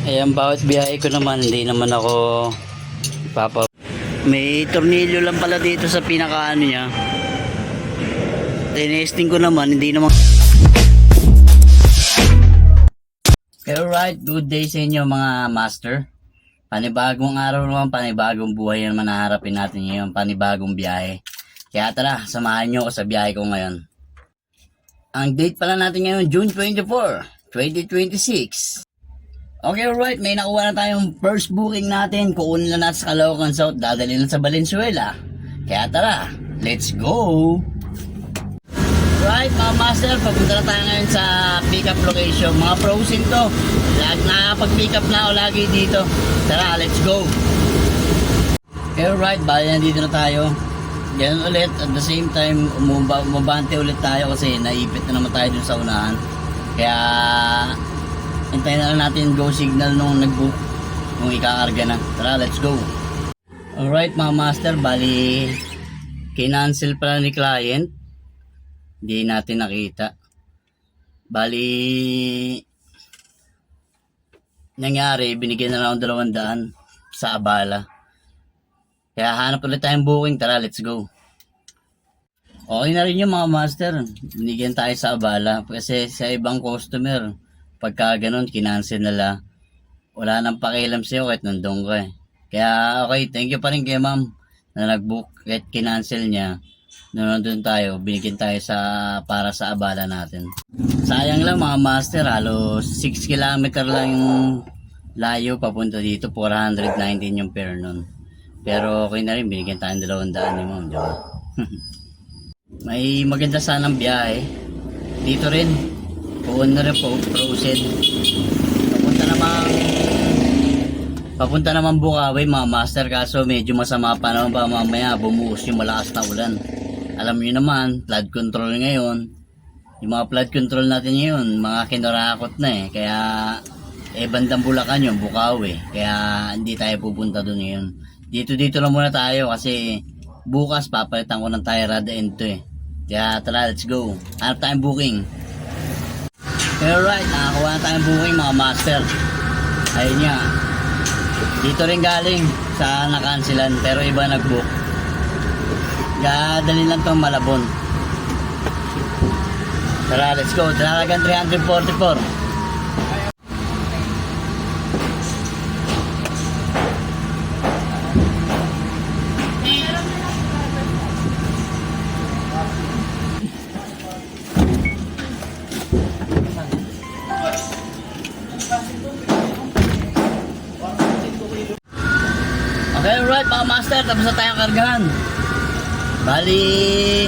Ayan, bawat biyahe ko naman, hindi naman ako may tornilyo lang pala dito sa pinakaano niya. Tinesting ko naman, hindi naman. Alright, good day sa inyo mga master. Panibagong araw naman, panibagong buhay naman naharapin natin ngayon, panibagong biyahe. Kaya tara, samahan nyo ako sa biyahe ko ngayon. Ang date pala natin ngayon, June 24, 2026. Okay, alright, may nakuha na tayong first booking natin. Kukunin na natin sa Caloocan South, dadalhin na sa Valenzuela. Kaya tara, let's go! Right, mga master, papunta na tayo ngayon sa pick-up location. Mga frozen to. Nakapag-pick up na ako lagi dito. Tara, let's go! Okay, alright, bali nandito na tayo. Ganun ulit, at the same time, umabante ulit tayo kasi naipit na naman tayo dun sa unahan. Kaya hintayin na lang natin go signal nung nag-book, nung ikakarga na. Tara, let's go! Alright mga master, bali kinancel pala ni client. Hindi natin nakita. Bali nangyari, binigyan na lang ng 200 sa abala. Kaya hanap ulit tayong booking. Tara, let's go! Okay na rin yung mga master, binigyan tayo sa abala. Kasi sa ibang customer, pagka ganun, kinancel nila, wala nang pakialam sa'yo kahit nandun ka eh. Kaya okay, thank you pa rin kay ma'am na nag-book kahit kinancel niya. Nandun tayo, binigyan tayo para sa abala natin. Sayang lang mga master, halos 6 km lang yung layo papunta dito, 419 yung fare nun. Pero okay na rin, binigyan tayo ng 200 ni ma'am, diba? May maganda sanang biyahe dito rin. Puun na rin po, frozen. Papunta naman Bukawi mga master, kaso medyo masama pa naman ba mamaya bumuhos yung malakas na ulan. Alam niyo naman, flood control ngayon. Yung mga flood control natin ngayon, mga kinurakot na eh. Kaya bandang Bulacan yung Bukawi. Kaya hindi tayo pupunta doon ngayon. Dito lang muna tayo kasi bukas papalitan ko ng tire rod end to eh. Kaya tara, let's go. Hanap tayong booking. Alright, nakakuha na tayong booking mga master. Ayun nga, dito rin galing sa nakansilan pero iba nag-book. Gadali lang tong Malabon. Tara, let's go. Talagang 344. Okay, alright mga master, tapos na tayong kargahan. Bali,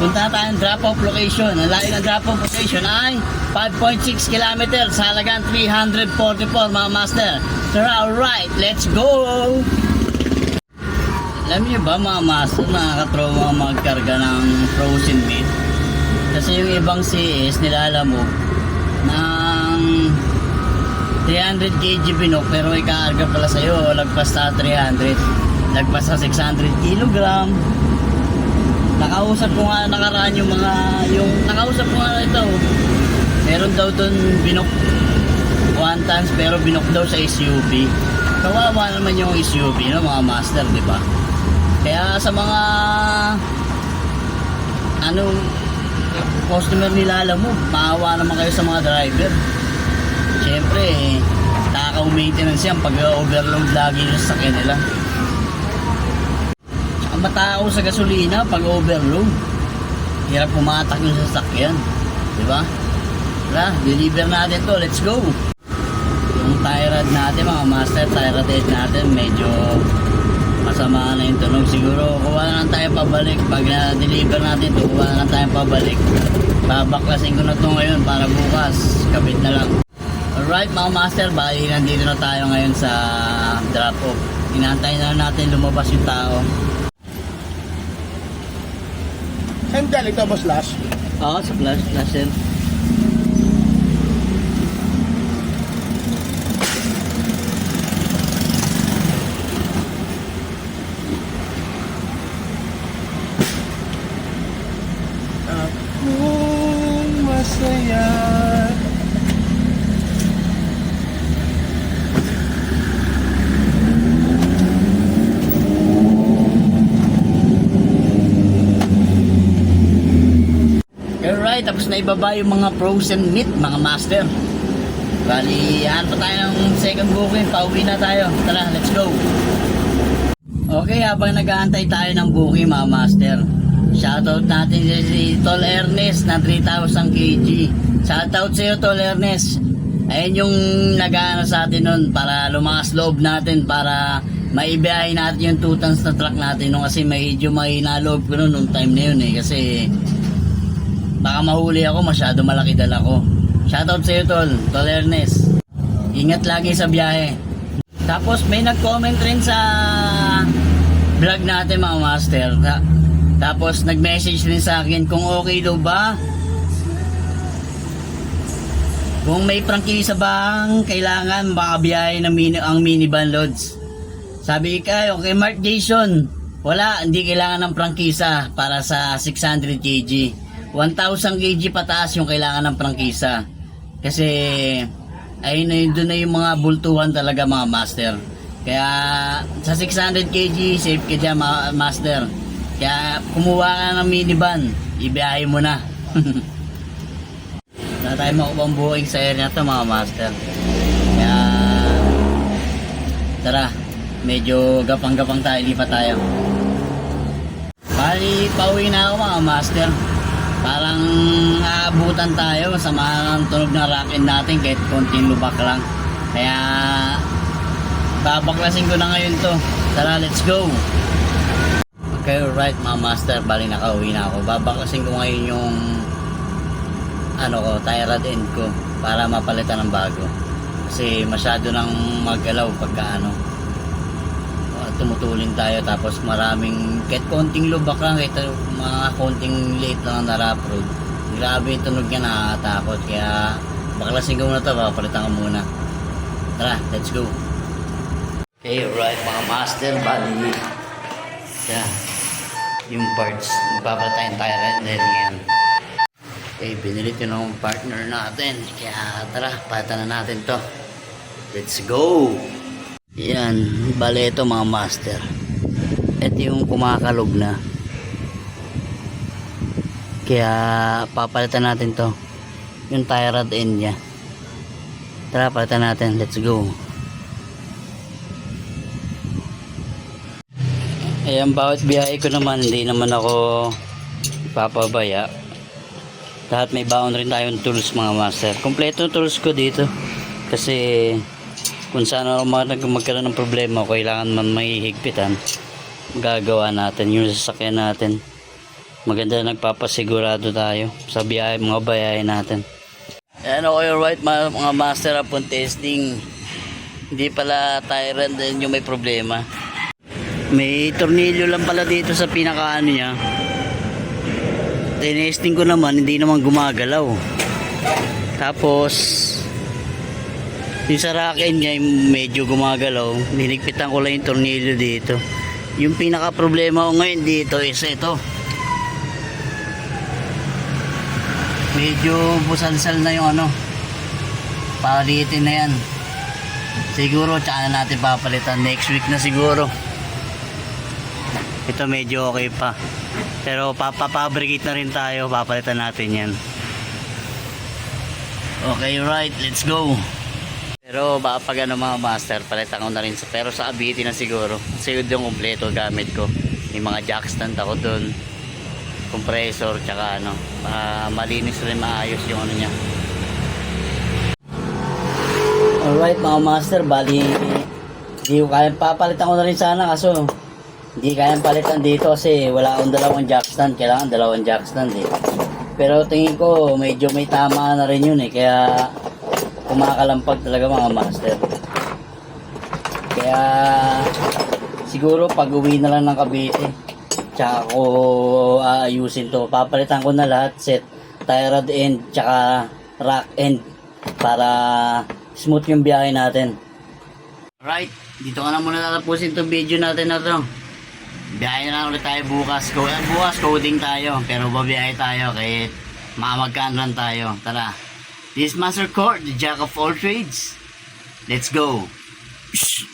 punta na tayong drop-off location. Ang layo ng drop-off location ay 5.6 km sa halagang 344 mga master. So alright, let's go! Alam niyo ba mga master, nakakatrauma magkarga ng frozen meat? Kasi yung ibang CS nilalamog ng 300 kg binok pero ikaarga pala sa'yo lagpas sa 300, lagpas sa 600 kg. Nakausap ko nga nakaraan yung nakausap ko nga ito, meron daw dun binok 1 tons pero binok daw sa SUV. Kawawa naman yung SUV no mga master, di ba? Kaya sa mga customer nilalamog, maawa naman kayo sa mga driver. Siyempre, nakaka-maintenance yan pag overload lagi yung sasakyan nila. Tsaka matao sa gasolina pag overload. Hirap pumatak yung sasakyan. Diba? Tara, deliver natin to. Let's go! Yung tire rod natin, mga master, tire rod head natin, medyo masama na yung tunog. Siguro, kuha na lang tayo pabalik. Pag na-deliver natin to, kuha na lang tayo pabalik. Babaklasin ko na to ngayon para bukas. Kabit na lang. Alright mga master, bali nandito na tayo ngayon sa drop-off. Inaantay na natin lumabas yung tao. Saan galing ito, boss Lash? Oo, sa flash sir. Akong masaya Alright, tapos na ibaba yung mga frozen meat, mga master. Bali, pa tayo ng second booking, pauwi na tayo. Tara, let's go. Okay, habang nag-aantay tayo ng booking, mga master, shoutout natin si Tol Ernest na 3,000 kg. Shoutout sa iyo, Tol Ernest. Ayun yung nag-aano sa atin nun para lumakas loob natin, para maibiyahin natin yung 2 tons na truck natin nung, kasi medyo mahina loob ko nun nung time na yun kasi baka mahuli ako, masyado malaki dala ko. Shoutout sa iyo, Tol Ernest. Ingat lagi sa biyahe. Tapos may nag-comment rin sa vlog natin, mga master. Tapos nag-message rin sa akin kung okay daw ba, kung may prangkisa bang kailangan makabiyahe ng ang minivan loads. Sabi kayo, kay Mark Jason, wala, hindi kailangan ng prangkisa para sa 600 kg. 1,000 kg pataas yung kailangan ng prangkisa. Kasi ayun na yun, doon na yung mga bultuhan talaga, mga master. Kaya sa 600 kg safe ka dyan, mga master. Kaya kumuha ka ng minivan, ibiyahe mo na. Na tayo makupang buhay sa area na to, mga master. Kaya tara, medyo gapang-gapang tayo, lipat tayo. Bali, pauwi na ako, mga master. Parang aabutan tayo sa mga tunog na rocket natin kahit konting lubak lang. Kaya babaklasin ko na ngayon to. Tara, let's go. Okay, alright, mga master. Bali, nakauwi na ako. Babaklasin ko ngayon yung tie rod end ko para mapalitan ng bago. Kasi masyado nang maggalaw pagka tumutulin tayo, tapos maraming kahit konting lubak lang, kahit mga konting late lang na rough road, grabe yung tunog niya, nakakatakot. Kaya baklasin ko muna to, papalitan ko muna. Tara, let's go. Okay, alright, mga master. Bali, yung parts, magpapalitan tayo rin din yan. Okay, binili ko ng partner natin, kaya tara, palitan na natin to. Let's go. Yan, bale ito, mga master. Ito yung kumakalog na. Kaya papalitan natin to, yung tie rod end nya. Tara, palitan natin, let's go. Ayan, bawat biyahe ko naman, hindi naman ako ipapabaya. Lahat may baon rin tayong tools, mga master. Kompleto tools ko dito. Kasi kung saan magkaroon ng problema, kailangan man may higpitan, magagawa natin yung sasakyan natin. Maganda, nagpapasigurado tayo sa biyahe, mga bayahe natin. Ayan, okay, alright, mga master, upon testing, hindi pala tie rod din yung may problema. May tornilyo lang pala dito sa pinakaano niya. Tinesting ko naman, hindi naman gumagalaw. Tapos yung sa rack-end niya medyo gumagalaw. Niligpitan ko lang yung tornilyo dito. Yung pinaka problema ko ngayon dito is ito. Medyo busalsal na yung palitin na yan. Siguro tsaka na natin papalitan next week na siguro. Ito medyo okay pa, pero papabricate na rin tayo, papalitan natin yan. Okay, right, let's go. Pero baka pag mga master, palitan ko na rin pero sa Abiti na siguro, kasi yun yung kompleto gamit ko. May mga jack stand ako dun, compressor, tsaka malinis rin, maayos yung niya. Alright, mga master, bali hindi ko kaya, papalitan ko na rin sana, kaso hindi kayang palitan dito kasi wala akong dalawang jack stand. Kailangan dalawang jack stand Pero tingin ko medyo may tama na rin yun kaya kumakalampag talaga, mga master. Kaya siguro pag uwi na lang ng Cavite, tsaka ko aayusin to. Papalitan ko na lahat, set, tie rod end, tsaka rack end, para smooth yung biyahe natin. Alright, dito ka na muna tatapusin itong video natin na to. Biyahe na ulit tayo bukas. Bukas coding tayo, pero babiyahe tayo kahit mamagkaan tayo. Tara. This is Master Court, the jack of all trades. Let's go. Shh.